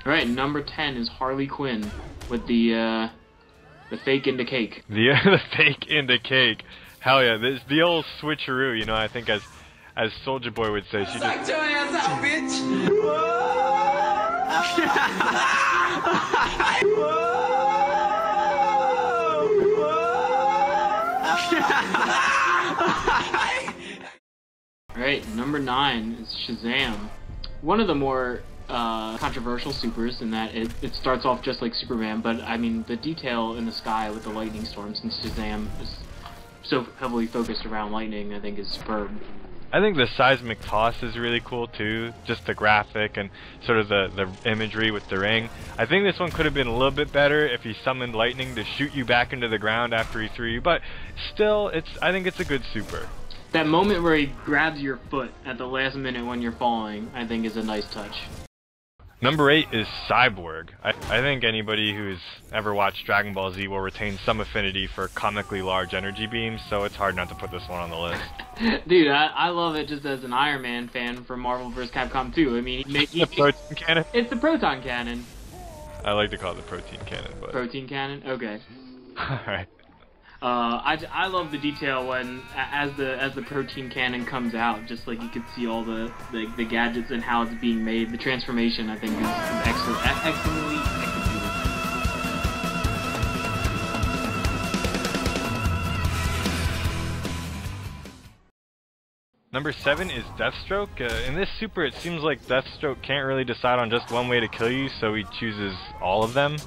All right, number 10 is Harley Quinn with the fake into cake. The fake into cake. Hell yeah, this the old switcheroo. You know, I think as Soulja Boy would say, she just. Suck your ass out, bitch. Alright, number 9 is Shazam. One of the more controversial supers in that it starts off just like Superman, but I mean the detail in the sky with the lightning storms, since Shazam is so heavily focused around lightning, I think is superb. I think the seismic toss is really cool too, just the graphic and sort of the imagery with the ring. I think this one could have been a little bit better if he summoned lightning to shoot you back into the ground after he threw you, but still, I think it's a good super. That moment where he grabs your foot at the last minute when you're falling, I think is a nice touch. Number 8 is Cyborg. I think anybody who's ever watched Dragon Ball Z will retain some affinity for comically large energy beams, so it's hard not to put this one on the list. Dude, I love it just as an Iron Man fan from Marvel vs. Capcom 2. I mean, The protein cannon? It's the proton cannon. I like to call it the protein cannon, but... Protein cannon? Okay. Alright. I love the detail when as the protein cannon comes out, just like you could see all the gadgets and how it's being made. The transformation, I think, is excellently executed. Number 7 is Deathstroke. In this super, it seems like Deathstroke can't really decide on just one way to kill you, so he chooses all of them.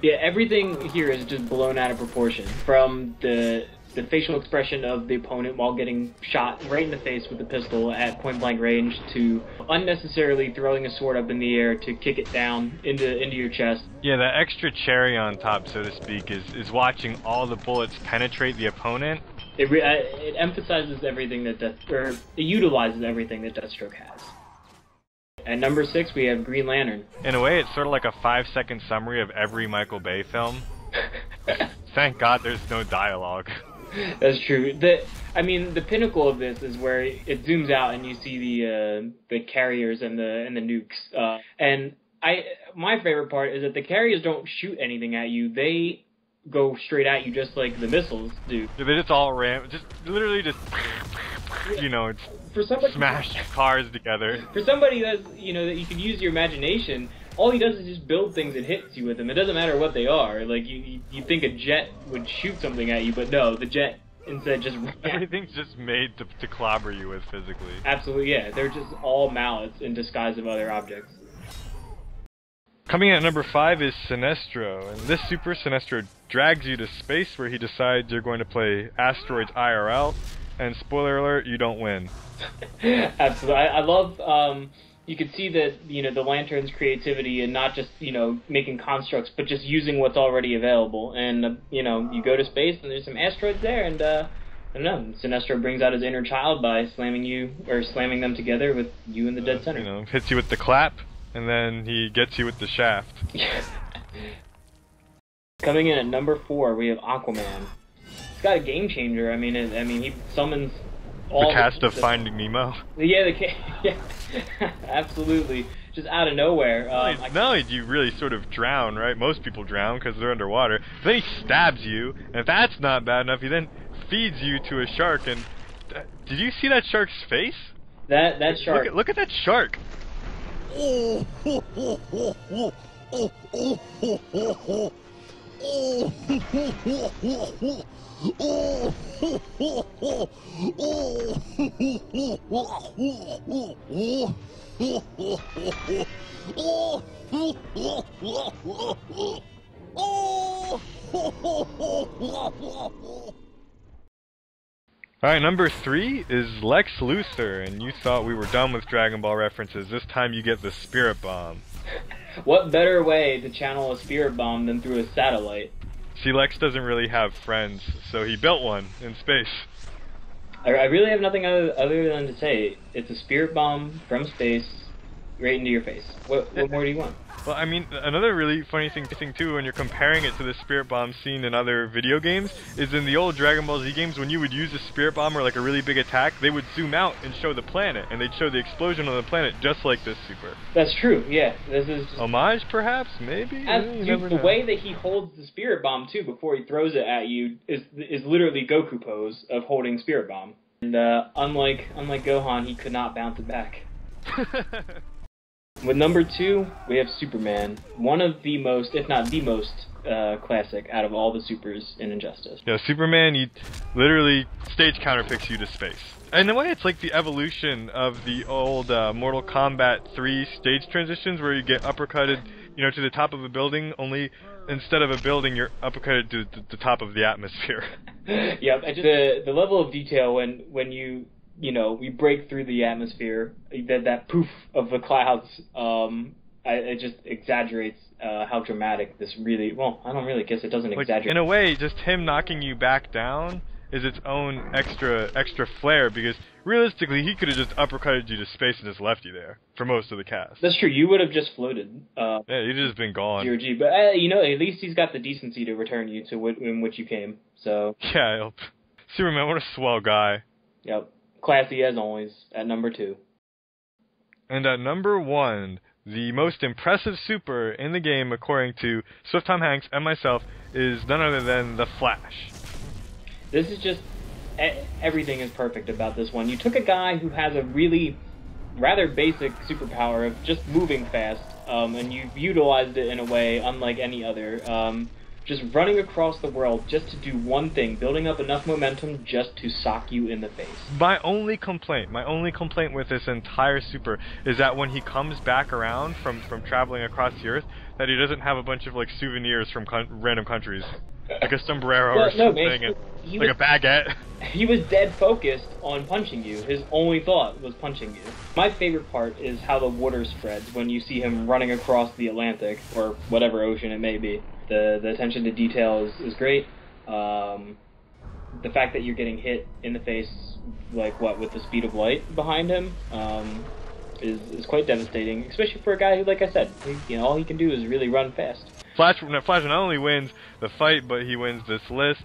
Yeah, everything here is just blown out of proportion. From the facial expression of the opponent while getting shot right in the face with a pistol at point-blank range, to unnecessarily throwing a sword up in the air to kick it down into your chest. Yeah, the extra cherry on top, so to speak, is watching all the bullets penetrate the opponent. It emphasizes everything that it utilizes everything that Deathstroke has. At number 6, we have Green Lantern. In a way, it's sort of like a 5-second summary of every Michael Bay film. Thank God there's no dialogue. That's true. I mean, the pinnacle of this is where it zooms out and you see the carriers and the nukes. And my favorite part is that the carriers don't shoot anything at you. They go straight at you just like the missiles do. Yeah, they just all literally just, you know, it's for somebody, smash cars together. For somebody that's, you know, that you can use your imagination, all he does is just build things and hits you with them. It doesn't matter what they are. Like, you think a jet would shoot something at you, but no, the jet instead just... Everything's just made to clobber you with physically. Absolutely, yeah. They're just all mallets in disguise of other objects. Coming in at number 5 is Sinestro, and this super Sinestro drags you to space where he decides you're going to play Asteroids IRL, and spoiler alert, you don't win. Absolutely. I love, you could see that, you know, the Lantern's creativity and not just, you know, making constructs, but just using what's already available. And, you know, you go to space and there's some asteroids there, and, I don't know, Sinestro brings out his inner child by slamming them together with you in the dead center. You know, hits you with the clap, and then he gets you with the shaft. Coming in at number 4, we have Aquaman. It's got a game changer. I mean, he summons all the cast of Finding Nemo. Yeah, yeah, absolutely. Just out of nowhere. Not only do you really sort of drown, right? Most people drown because they're underwater. Then he stabs you, and if that's not bad enough, he then feeds you to a shark. And did you see that shark's face? That shark. Look at that shark. Alright, number 3 is Lex Luthor, and you thought we were done with Dragon Ball references. This time you get the Spirit Bomb. What better way to channel a Spirit Bomb than through a satellite? See, Lex doesn't really have friends, so he built one in space. I really have nothing other than to say it's a Spirit Bomb from space right into your face. What more do you want? Well, I mean, another really funny thing too, when you're comparing it to the Spirit Bomb seen in other video games, is in the old Dragon Ball Z games, when you would use a Spirit Bomb or like a really big attack, they would zoom out and show the planet, and they'd show the explosion on the planet just like this Super. That's true, yeah. This is just... Homage, perhaps? Maybe? Dude, the way that he holds the Spirit Bomb, too, before he throws it at you, is literally Goku pose of holding Spirit Bomb. And unlike Gohan, he could not bounce it back. With number 2, we have Superman. One of the most, if not the most, classic out of all the supers in Injustice. Yeah, Superman, he literally stage counterpicks you to space. And in a way, it's like the evolution of the old Mortal Kombat 3 stage transitions, where you get uppercutted, you know, to the top of a building, only instead of a building, you're uppercutted to the top of the atmosphere. Yeah, the level of detail when you we break through the atmosphere, that poof of the clouds, it just exaggerates how dramatic this really, well, I don't really guess it doesn't exaggerate. In a way, just him knocking you back down is its own extra flair, because realistically, he could have just uppercutted you to space and just left you there for most of the cast. That's true, you would have just floated. Yeah, you'd have just been gone. GOG, but at least he's got the decency to return you to in which you came, so. Yeah, Superman, what a swell guy. Yep. Classy as always, at number 2. And at number 1, the most impressive super in the game, according to SwiftTomHanks and myself, is none other than the Flash. This is just... everything is perfect about this one. You took a guy who has a really rather basic superpower of just moving fast, and you've utilized it in a way unlike any other. Just running across the world just to do one thing, building up enough momentum just to sock you in the face. My only complaint with this entire super is that when he comes back around from traveling across the Earth, that he doesn't have a bunch of like souvenirs from random countries, like a sombrero or something, and like a baguette. He was dead focused on punching you. His only thought was punching you. My favorite part is how the water spreads when you see him running across the Atlantic, or whatever ocean it may be. The attention to detail is great. The fact that you're getting hit in the face, with the speed of light behind him, is quite devastating, especially for a guy who, like I said, all he can do is really run fast. Flash not only wins the fight, but he wins this list.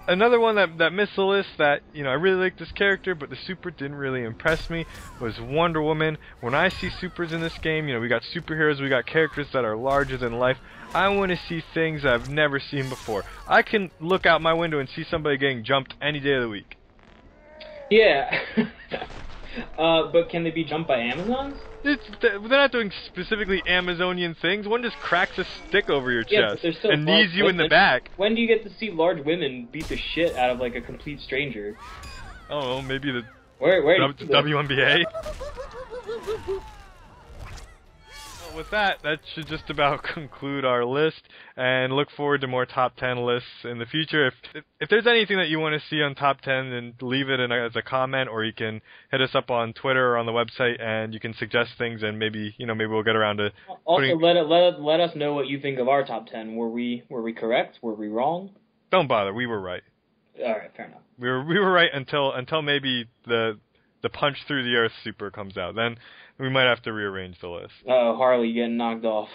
Another one that missed the list that, I really like this character, but the super didn't really impress me, was Wonder Woman. When I see supers in this game, we got superheroes, we got characters that are larger than life. I want to see things I've never seen before. I can look out my window and see somebody getting jumped any day of the week. Yeah. But can they be jumped by Amazons? They're not doing specifically Amazonian things. One just cracks a stick over your chest and knees you in the back. When do you get to see large women beat the shit out of like a complete stranger? Oh, maybe the WNBA? Well, with that should just about conclude our list, and look forward to more top 10 lists in the future. If there's anything that you want to see on top 10, then leave it as a comment, or you can hit us up on Twitter or on the website, and you can suggest things, and maybe we'll get around to. Also, let us know what you think of our top 10. Were we correct? Were we wrong? Don't bother. We were right. All right, fair enough. We were right until maybe the punch through the earth super comes out. Then we might have to rearrange the list. Harley getting knocked off.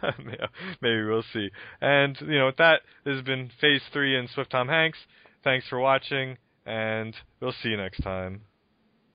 Yeah, maybe we'll see. And, with that, this has been Phase 3 and SwiftTomHanks. Thanks for watching, and we'll see you next time.